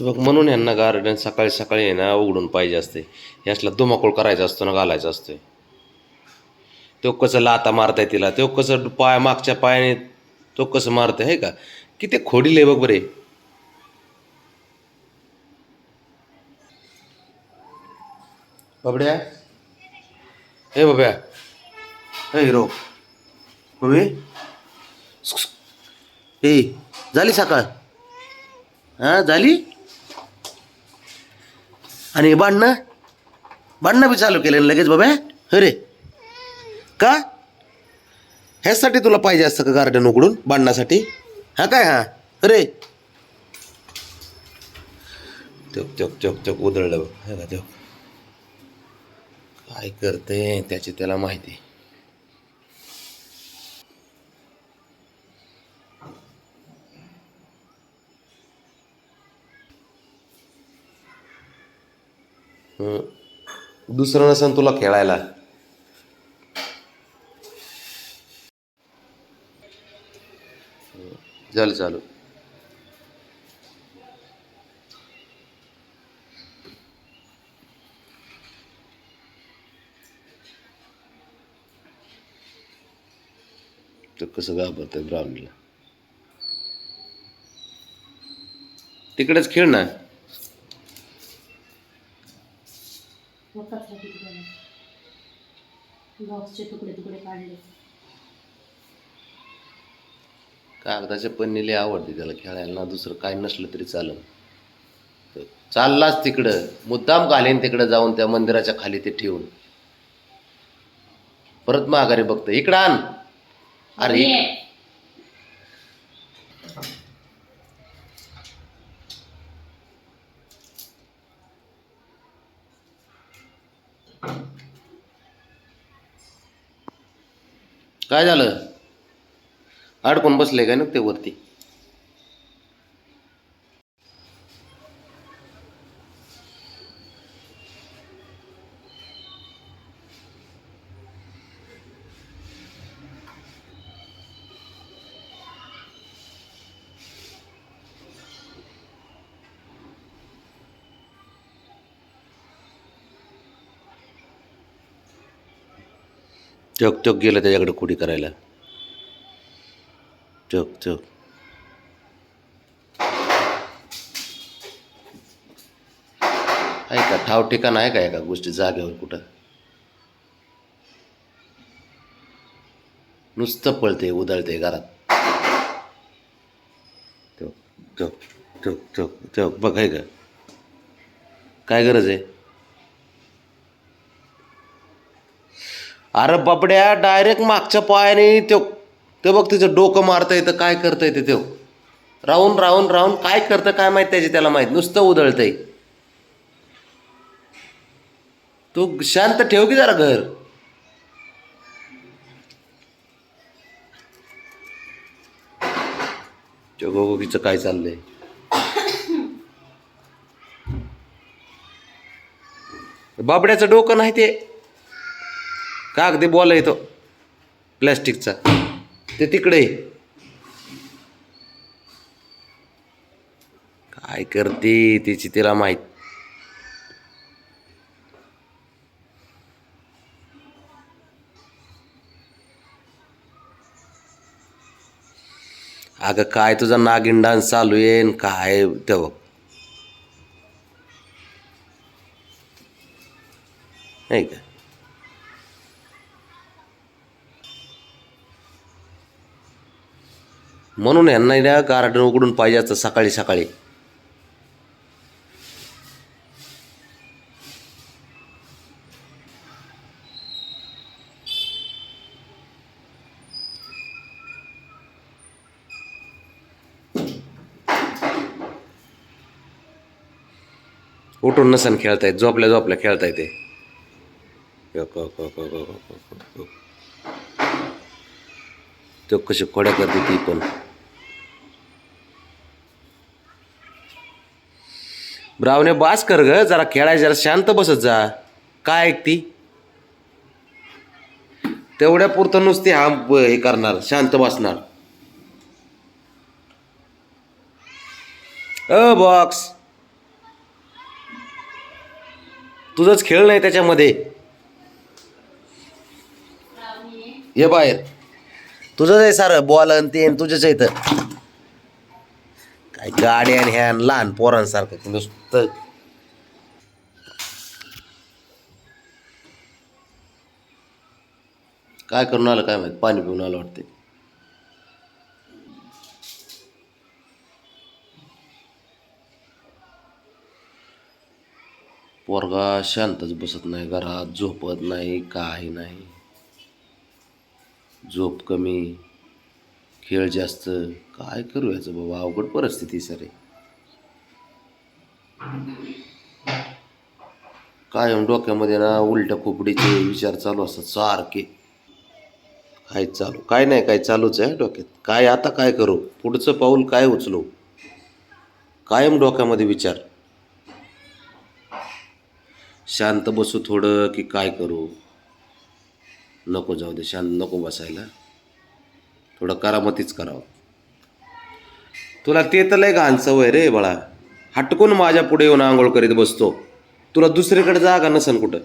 बघ म्हणून यांना गार्डन सकाळी सकाळी आहे ना उघडून पाहिजे असते. यासला धुमाकूळ करायचा असतो ना, घालायचा असतोय. तो कसं लाता मारताय तिला, तो कसं पाय मागच्या पायाने तो कसं मारतोय आहे का. किती खोडील आहे बघ बरे. बाबड्या, हे बाब्या, हे हिरो बबे, हे झाली सकाळ. हां झाली. आणि भांडणं भांडणं बी चालू केले लगेच बाबा. अरे का, ह्यासाठी तुला पाहिजे असतं का गार्डन उघडून भांडण्यासाठी? हा काय, हा अरे चोक चोक चोक चोक उधळलं बघ. हे का तो काय करते त्याची त्याला माहिती. दुसरं नसन तुला खेळायला. झालं चालू. तर कसं घाबरतंय ब्राह्मणीला. तिकडेच खेळ ना. बॉक्सचे तुकडे तुकडे काढले. कागदाच्या पन्नीले आवडते त्याला खेळायला ना, दुसरं काय नसलं तरी चालेल. चाललाच तिकडं, मुद्दाम घालेन तिकडं जाऊन त्या मंदिराच्या खाली ते ठेवून परत माघारी बघतं. इकडं आण. अरे काय झालं, अडकून बसले काय ना ते वरती. चक चक गेलं त्याच्याकडे कुडी करायला. चक चक. आहे का ठाव ठिकाण आहे का एका गोष्टी जागेवर कुठं? नुसतं पळते उधळते घरात. चक चक चक चक चक बघ आहे का. काय गरज आहे. अरे बाबड्या, डायरेक्ट मागच्या पायाने तो ते बघ तिचं डोकं मारता येतं. काय करता येतं तो राहून राहून राहून काय करतं काय माहित, त्याची त्याला माहित. नुसतं उधळतंय. तू शांत ठेव की जरा घर. गोगोगीचं काय चाललंय. बाबड्याचं डोकं नाही ते, कागदी बॉल आहे तो प्लॅस्टिकचा, ते तिकडे. काय करते तिची तिला माहित. अगं काय तुझा नागिन डान्स चालू आहे काय तेव्हा. नाही का. म्हणून यांना ना गार्डन उघडून पाहिजे असतं सकाळी सकाळी. उठून नसन खेळता येत, झोपल्या झोपल्या खेळता येते. तो कशी खोड्या करते ती पण. ब्रावने बास कर ग जरा, खेळायला जरा शांत बसत जा. काय ऐकती तेवढ्या पुरतं नुसती हा हे करणार, शांत बसणार. बॉक्स तुझंच खेळ नाही त्याच्यामध्ये. ये बाहेर. तुझंच आहे सारं बॉल आणि ते तुझंच आहे इथं. काय गाडी आणि ह्या लहान पोरांसारखं नुसतं. काय करून आलं काय माहित, पाणी पिऊन आलं वाटते. पोरगा शांतच बसत नाही घरात, झोपत नाही, काही नाही. झोप कमी, खेळ जास्त. काय करू याचं बाबा, अवघड परिस्थिती सरे. कायम डोक्यामध्ये ना उलट्या खोपडीचे विचार चालू असतात सारखे. काय चालू, काय नाही, काय चालूच आहे डोक्यात. काय आता काय करू, पुढचं पाऊल काय उचलू, कायम डोक्यामध्ये विचार. शांत बसू थोडं की काय करू. नको, जाऊ दे, शांत नको बसायला. थोडं करामतीच करावं. तुला ते तर लय घाण सवय रे बाळा. हटकून माझ्या पुढे येऊन आंघोळ करीत बसतो. तुला दुसरीकडे जागा नसन कुठं.